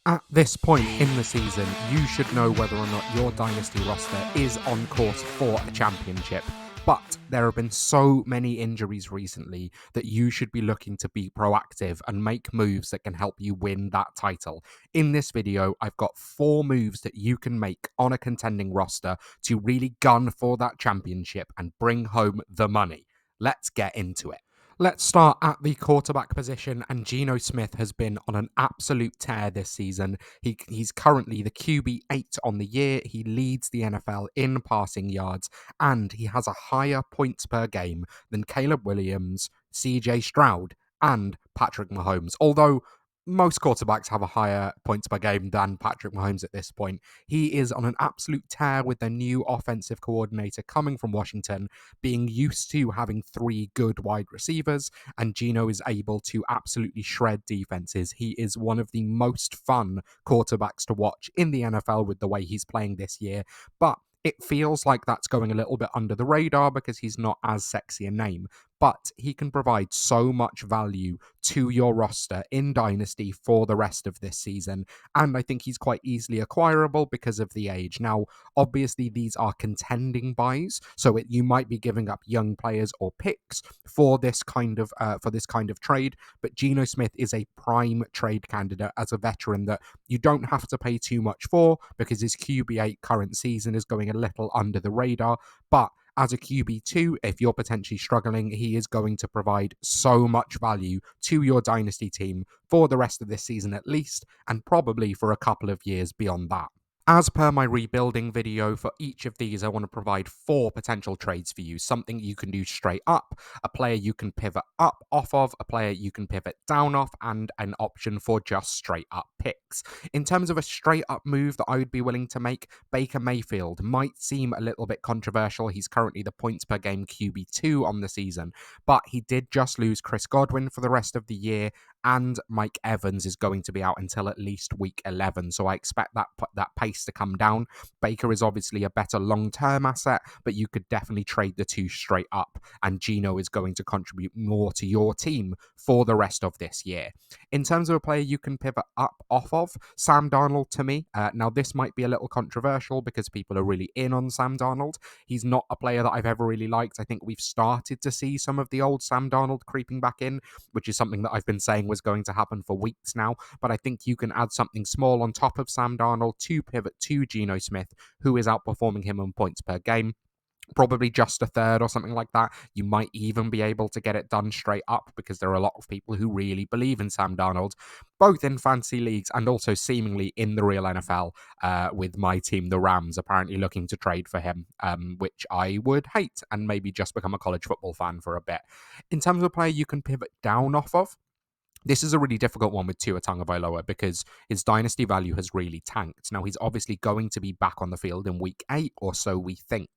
At this point in the season, you should know whether or not your Dynasty roster is on course for a championship. But there have been so many injuries recently that you should be looking to be proactive and make moves that can help you win that title. In this video, I've got 4 moves that you can make on a contending roster to really gun for that championship and bring home the money. Let's get into it. Let's start at the quarterback position, and Geno Smith has been on an absolute tear this season. He's currently the QB8 on the year. He leads the NFL in passing yards, and he has a higher points per game than Caleb Williams, CJ Stroud, and Patrick Mahomes. Although most quarterbacks have a higher points per game than Patrick Mahomes at this point. He is on an absolute tear with the new offensive coordinator coming from Washington, being used to having 3 good wide receivers, and Geno is able to absolutely shred defenses. He is one of the most fun quarterbacks to watch in the NFL with the way he's playing this year, but it feels like that's going a little bit under the radar because he's not as sexy a name, but he can provide so much value to your roster in Dynasty for the rest of this season, and I think he's quite easily acquirable because of the age. Now, obviously, these are contending buys, so you might be giving up young players or picks for this kind of trade, but Geno Smith is a prime trade candidate as a veteran that you don't have to pay too much for because his QB8 current season is going a little under the radar, but as a QB2, if you're potentially struggling, he is going to provide so much value to your Dynasty team for the rest of this season at least, and probably for a couple of years beyond that. As per my rebuilding video, for each of these, I want to provide 4 potential trades for you. Something you can do straight up, a player you can pivot up off of, a player you can pivot down off, and an option for just straight up picks. In terms of a straight up move that I would be willing to make, Baker Mayfield might seem a little bit controversial. He's currently the points per game QB2 on the season, but he did just lose Chris Godwin for the rest of the year, and Mike Evans is going to be out until at least week 11. So I expect that pace to come down. Baker is obviously a better long-term asset, but you could definitely trade the 2 straight up, and Geno is going to contribute more to your team for the rest of this year. In terms of a player you can pivot up off of, Sam Darnold to me. Now, this might be a little controversial because people are really in on Sam Darnold. He's not a player that I've ever really liked. I think we've started to see some of the old Sam Darnold creeping back in, which is something that I've been saying was going to happen for weeks now, but I think you can add something small on top of Sam Darnold to pivot to Geno Smith, who is outperforming him on points per game. Probably just a third or something like that. You might even be able to get it done straight up because there are a lot of people who really believe in Sam Darnold, both in fantasy leagues and also seemingly in the real NFL, with my team, the Rams, apparently looking to trade for him, which I would hate and maybe just become a college football fan for a bit. In terms of a player you can pivot down off of, this is a really difficult one with Tua Tagovailoa because his dynasty value has really tanked. Now, he's obviously going to be back on the field in week 8 or so, we think.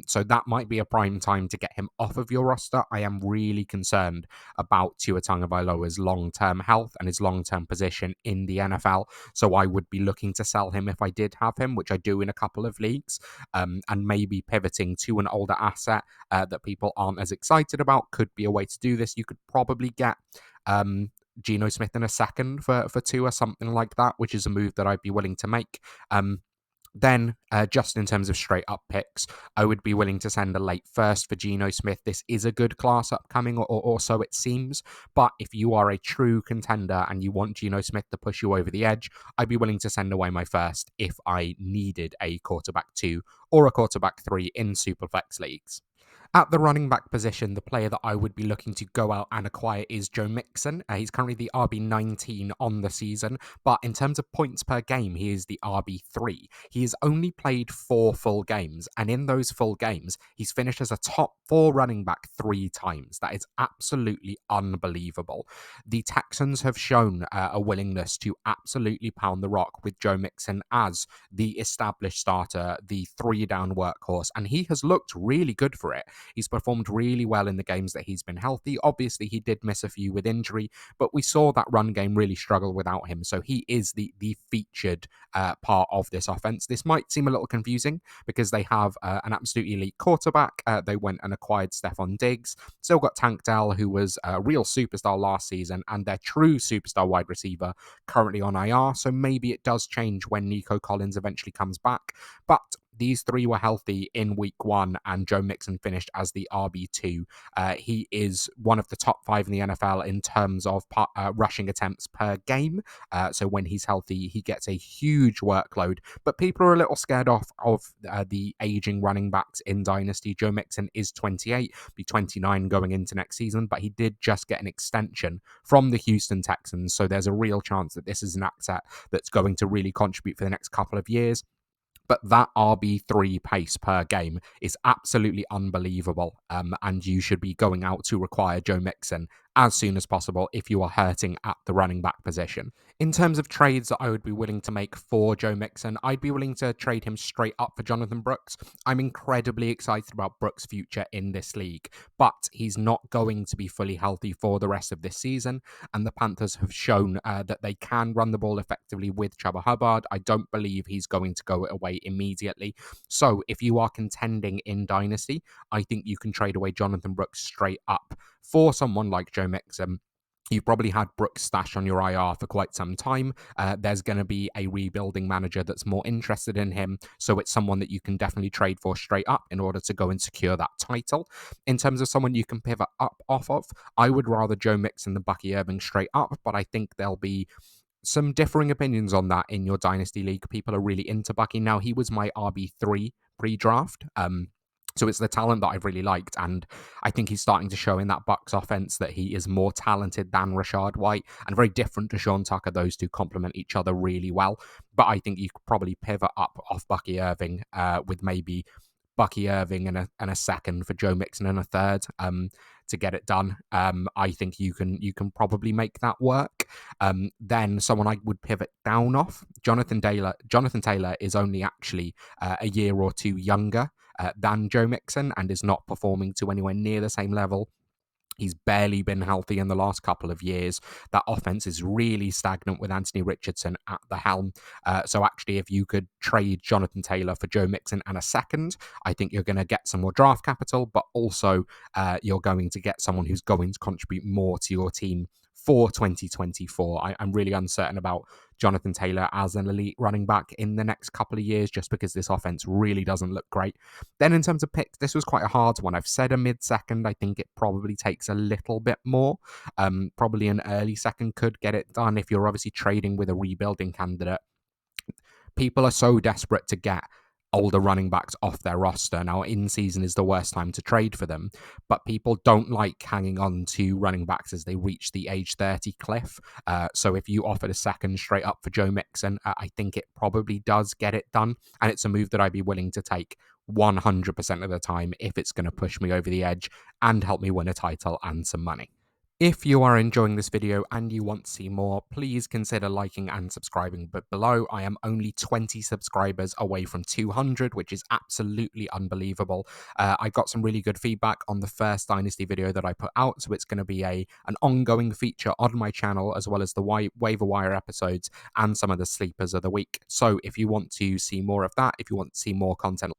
So that might be a prime time to get him off of your roster. I am really concerned about Tua Tagovailoa's long-term health and his long-term position in the NFL. So I would be looking to sell him if I did have him, which I do in a couple of leagues, and maybe pivoting to an older asset that people aren't as excited about could be a way to do this. You could probably get Geno Smith in a second for Tua, something like that, which is a move that I'd be willing to make. Then, just in terms of straight up picks, I would be willing to send a late first for Geno Smith. This is a good class upcoming, or so it seems. But if you are a true contender and you want Geno Smith to push you over the edge, I'd be willing to send away my first if I needed a quarterback 2 or a quarterback 3 in Superflex leagues. At the running back position, the player that I would be looking to go out and acquire is Joe Mixon. He's currently the RB19 on the season, but in terms of points per game, he is the RB3. He has only played 4 full games, and in those full games, he's finished as a top 4 running back 3 times. That is absolutely unbelievable. The Texans have shown a willingness to absolutely pound the rock with Joe Mixon as the established starter, the 3-down workhorse, and he has looked really good for it. He's performed really well in the games that he's been healthy. Obviously, he did miss a few with injury, but we saw that run game really struggle without him. So he is the featured part of this offense. This might seem a little confusing because they have an absolutely elite quarterback. They went and acquired Stephon Diggs. Still got Tank Dell, who was a real superstar last season, and their true superstar wide receiver currently on IR. So maybe it does change when Nico Collins eventually comes back. But these three were healthy in week 1, and Joe Mixon finished as the RB2. He is one of the top 5 in the NFL in terms of rushing attempts per game. So when he's healthy, he gets a huge workload. But people are a little scared off of the aging running backs in Dynasty. Joe Mixon is 28, be 29 going into next season, but he did just get an extension from the Houston Texans. So there's a real chance that this is an asset that's going to really contribute for the next couple of years. But that RB3 pace per game is absolutely unbelievable. And you should be going out to acquire Joe Mixon as soon as possible if you are hurting at the running back position. In terms of trades that I would be willing to make for Joe Mixon, I'd be willing to trade him straight up for Jonathan Brooks. I'm incredibly excited about Brooks' future in this league, but he's not going to be fully healthy for the rest of this season. And the Panthers have shown that they can run the ball effectively with Chuba Hubbard. I don't believe he's going to go away immediately. So if you are contending in Dynasty, I think you can trade away Jonathan Brooks straight up for someone like Joe Mixon. You've probably had Brooks stashed on your IR for quite some time. There's going to be a rebuilding manager that's more interested in him. So it's someone that you can definitely trade for straight up in order to go and secure that title. In terms of someone you can pivot up off of, I would rather Joe Mixon than Bucky Irving straight up, but I think there'll be some differing opinions on that in your Dynasty League. People are really into Bucky. Now, he was my RB3 pre-draft. So it's the talent that I've really liked, and I think he's starting to show in that Bucs offense that he is more talented than Rachaad White and very different to Sean Tucker. Those two complement each other really well, but I think you could probably pivot up off Bucky Irving with maybe Bucky Irving and a second for Joe Mixon and a third to get it done. I think you can probably make that work. Then someone I would pivot down off, Jonathan Taylor. Jonathan Taylor is only actually a year or two younger than Joe Mixon and is not performing to anywhere near the same level. He's barely been healthy in the last couple of years. That offense is really stagnant with Anthony Richardson at the helm. So actually, if you could trade Jonathan Taylor for Joe Mixon and a second, I think you're going to get some more draft capital, but also you're going to get someone who's going to contribute more to your team for 2024. I'm really uncertain about Jonathan Taylor as an elite running back in the next couple of years, just because this offense really doesn't look great. Then in terms of picks, this was quite a hard one. I've said a mid-second. I think it probably takes a little bit more. Probably an early second could get it done if you're obviously trading with a rebuilding candidate. People are so desperate to get older running backs off their roster. Now, in season is the worst time to trade for them, but people don't like hanging on to running backs as they reach the age 30 cliff. So if you offered a second straight up for Joe Mixon, I think it probably does get it done. And it's a move that I'd be willing to take 100% of the time if it's going to push me over the edge and help me win a title and some money. If you are enjoying this video and you want to see more, please consider liking and subscribing. But below, I am only 20 subscribers away from 200, which is absolutely unbelievable. I got some really good feedback on the first Dynasty video that I put out, so it's going to be an ongoing feature on my channel, as well as the waiver wire episodes and some of the sleepers of the week. So if you want to see more of that, if you want to see more content,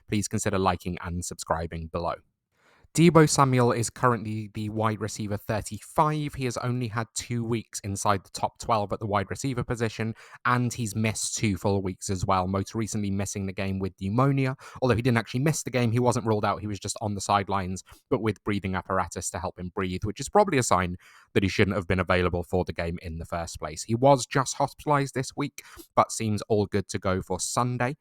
please consider liking and subscribing below. Deebo Samuel is currently the wide receiver 35. He has only had 2 weeks inside the top 12 at the wide receiver position, and he's missed 2 full weeks as well, most recently missing the game with pneumonia. Although he didn't actually miss the game, he wasn't ruled out. He was just on the sidelines, but with breathing apparatus to help him breathe, which is probably a sign that he shouldn't have been available for the game in the first place. He was just hospitalized this week, but seems all good to go for Sunday.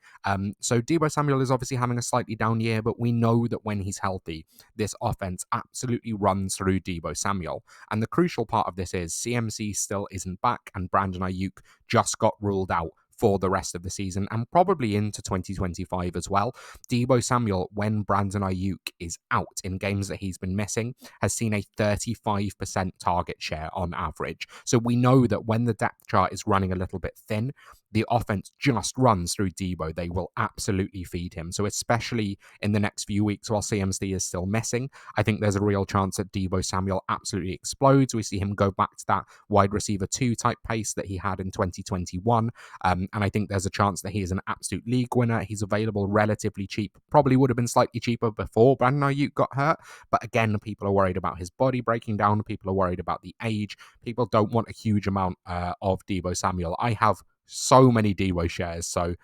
So Deebo Samuel is obviously having a slightly down year, but we know that when he's healthy, this offense absolutely runs through Deebo Samuel. And the crucial part of this is CMC still isn't back, and Brandon Ayuk just got ruled out for the rest of the season and probably into 2025 as well. Deebo Samuel, when Brandon Ayuk is out in games that he's been missing, has seen a 35% target share on average. So we know that when the depth chart is running a little bit thin, the offense just runs through Deebo. They will absolutely feed him. So especially in the next few weeks while CMC is still missing, I think there's a real chance that Deebo Samuel absolutely explodes. We see him go back to that wide receiver 2 type pace that he had in 2021. And I think there's a chance that he is an absolute league winner. He's available relatively cheap. Probably would have been slightly cheaper before Brandon Ayuk got hurt. But again, people are worried about his body breaking down. People are worried about the age. People don't want a huge amount of Deebo Samuel. I have so many Deebo shares, so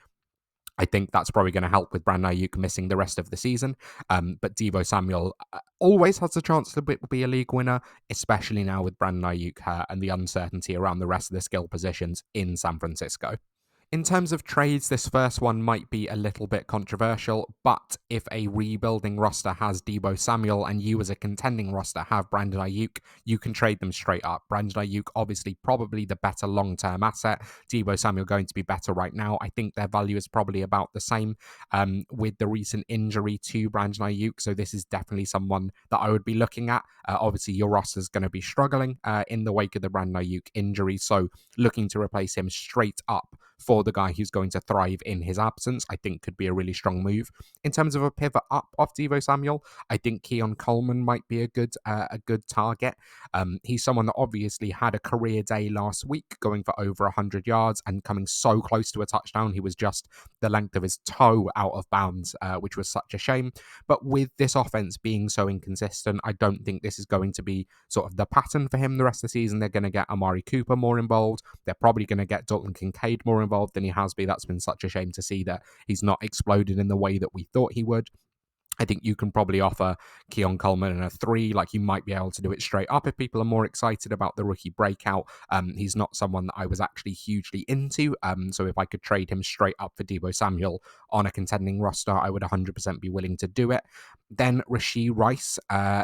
I think that's probably going to help with Brandon Ayuk missing the rest of the season. But Deebo Samuel always has a chance to be a league winner, especially now with Brandon Ayuk hurt and the uncertainty around the rest of the skill positions in San Francisco. In terms of trades, this first one might be a little bit controversial, but if a rebuilding roster has Deebo Samuel and you as a contending roster have Brandon Ayuk, you can trade them straight up. Brandon Ayuk, obviously, probably the better long-term asset. Deebo Samuel going to be better right now. I think their value is probably about the same with the recent injury to Brandon Ayuk, so this is definitely someone that I would be looking at. Obviously, your roster is going to be struggling in the wake of the Brandon Ayuk injury, so looking to replace him straight up for the guy who's going to thrive in his absence, I think could be a really strong move. In terms of a pivot up off Deebo Samuel, I think Keon Coleman might be a good target. He's someone that obviously had a career day last week, going for over 100 yards and coming so close to a touchdown. He was just the length of his toe out of bounds, which was such a shame. But with this offense being so inconsistent, I don't think this is going to be sort of the pattern for him the rest of the season. They're going to get Amari Cooper more involved. They're probably going to get Dalton Kincaid more involved than he has been. That's been such a shame to see that he's not exploded in the way that we thought he would. I think you can probably offer Keon Coleman in a 3. Like, you might be able to do it straight up if people are more excited about the rookie breakout. He's not someone that I was actually hugely into. So if I could trade him straight up for Deebo Samuel on a contending roster, I would 100% be willing to do it. Then Rashee Rice,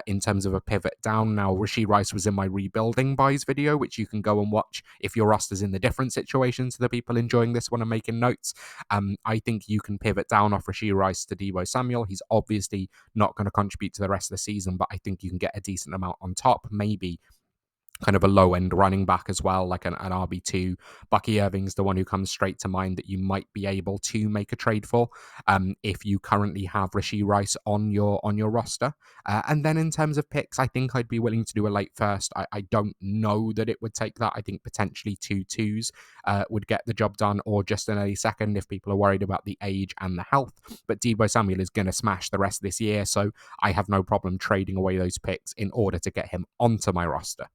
in terms of a pivot down. Now, Rashee Rice was in my rebuilding buys video, which you can go and watch if your roster's in the different situations to the people enjoying this one and making notes. I think you can pivot down off Rashee Rice to Deebo Samuel. He's obviously not going to contribute to the rest of the season, but I think you can get a decent amount on top, maybe kind of a low-end running back as well, like an RB2. Bucky Irving's the one who comes straight to mind that you might be able to make a trade for if you currently have Rashee Rice on your roster. And then in terms of picks, I think I'd be willing to do a late first. I don't know that it would take that. I think potentially 2-2s would get the job done, or just an early second if people are worried about the age and the health. But Deebo Samuel is going to smash the rest of this year, so I have no problem trading away those picks in order to get him onto my roster.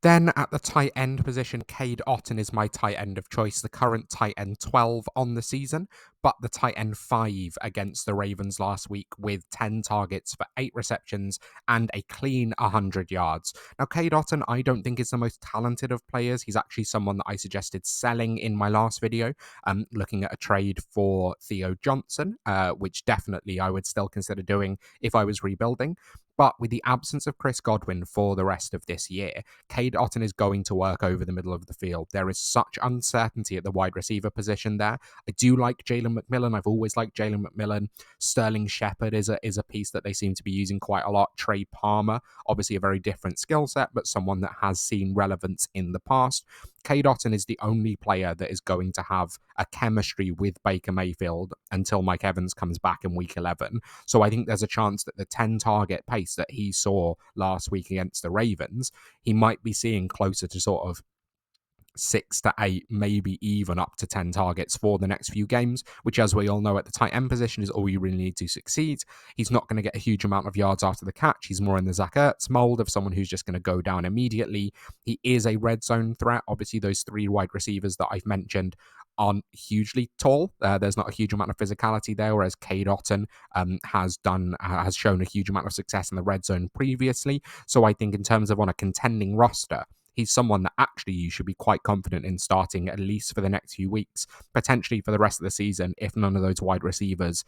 Then at the tight end position, Cade Otton is my tight end of choice, the current tight end 12 on the season, but the tight end 5 against the Ravens last week with 10 targets for 8 receptions and a clean 100 yards. Now, Cade Otton, I don't think is the most talented of players. He's actually someone that I suggested selling in my last video, looking at a trade for Theo Johnson, which definitely I would still consider doing if I was rebuilding. But with the absence of Chris Godwin for the rest of this year, Cade Otton is going to work over the middle of the field. There is such uncertainty at the wide receiver position there. I do like Jalen McMillan. I've always liked Jalen McMillan. Sterling Shepard is a piece that they seem to be using quite a lot. Trey Palmer, obviously a very different skill set, but someone that has seen relevance in the past. Cade Otton is the only player that is going to have a chemistry with Baker Mayfield until Mike Evans comes back in week 11. So I think there's a chance that the 10 target pace that he saw last week against the Ravens, he might be seeing closer to sort of 6 to 8, maybe even up to 10 targets for the next few games, which, as we all know, at the tight end position is all you really need to succeed. He's not going to get a huge amount of yards after the catch. He's more in the Zach Ertz mold of someone who's just going to go down immediately. He is a red zone threat. Obviously, those 3 wide receivers that I've mentioned aren't hugely tall. There's not a huge amount of physicality there, whereas Cade Otton has shown a huge amount of success in the red zone previously. So I think in terms of on a contending roster, he's someone that actually you should be quite confident in starting at least for the next few weeks, potentially for the rest of the season, if none of those wide receivers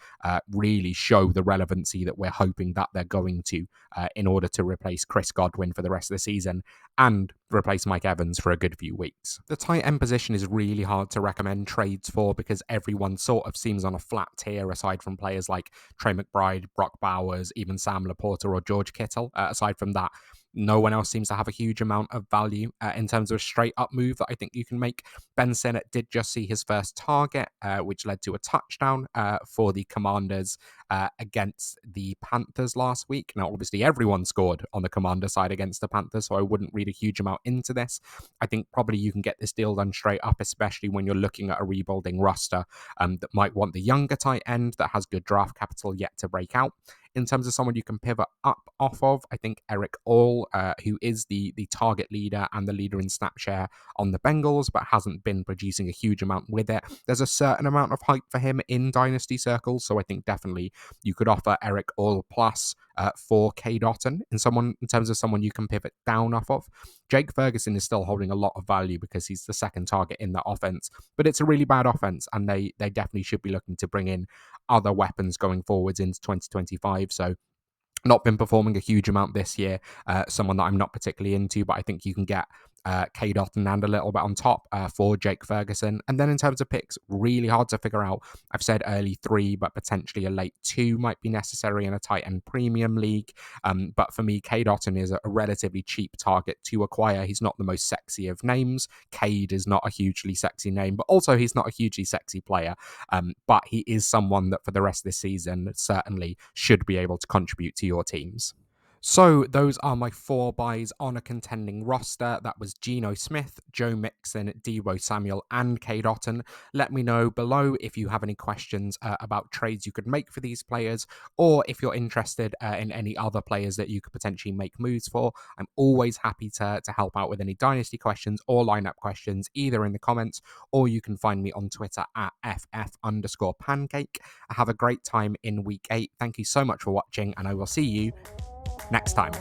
really show the relevancy that we're hoping that they're going to in order to replace Chris Godwin for the rest of the season and replace Mike Evans for a good few weeks. The tight end position is really hard to recommend trades for because everyone sort of seems on a flat tier aside from players like Trey McBride, Brock Bowers, even Sam Laporta or George Kittle. Aside from that, no one else seems to have a huge amount of value in terms of a straight up move that I think you can make. Ben Sinnott did just see his first target, which led to a touchdown for the Commanders against the Panthers last week. Now, obviously, everyone scored on the Commander side against the Panthers, so I wouldn't read a huge amount into this. I think probably you can get this deal done straight up, especially when you're looking at a rebuilding roster that might want the younger tight end that has good draft capital yet to break out. In terms of someone you can pivot up off of, I think Eric All, who is the target leader and the leader in snap share on the Bengals, but hasn't been producing a huge amount with it. There's a certain amount of hype for him in Dynasty circles, so I think definitely you could offer Eric All plus for Cade Otton in terms of someone you can pivot down off of. Jake Ferguson is still holding a lot of value because he's the second target in that offense, but it's a really bad offense, and they definitely should be looking to bring in other weapons going forwards into 2025. So not been performing a huge amount this year. Someone that I'm not particularly into, but I think you can get Cade Otton and a little bit on top for Jake Ferguson. And then in terms of picks, really hard to figure out. I've said early 3, but potentially a late 2 might be necessary in a tight end premium league. But for me, Cade Otton is a relatively cheap target to acquire. He's not the most sexy of names. Cade is not a hugely sexy name, but also he's not a hugely sexy player. But he is someone that for the rest of this season certainly should be able to contribute to your teams. So those are my 4 buys on a contending roster. That was Geno Smith, Joe Mixon, Deebo Samuel, and Cade Otton. Let me know below if you have any questions about trades you could make for these players, or if you're interested in any other players that you could potentially make moves for. I'm always happy to help out with any Dynasty questions or lineup questions, either in the comments, or you can find me on Twitter at @FF_pancake. Have a great time in week 8. Thank you so much for watching, and I will see you next time.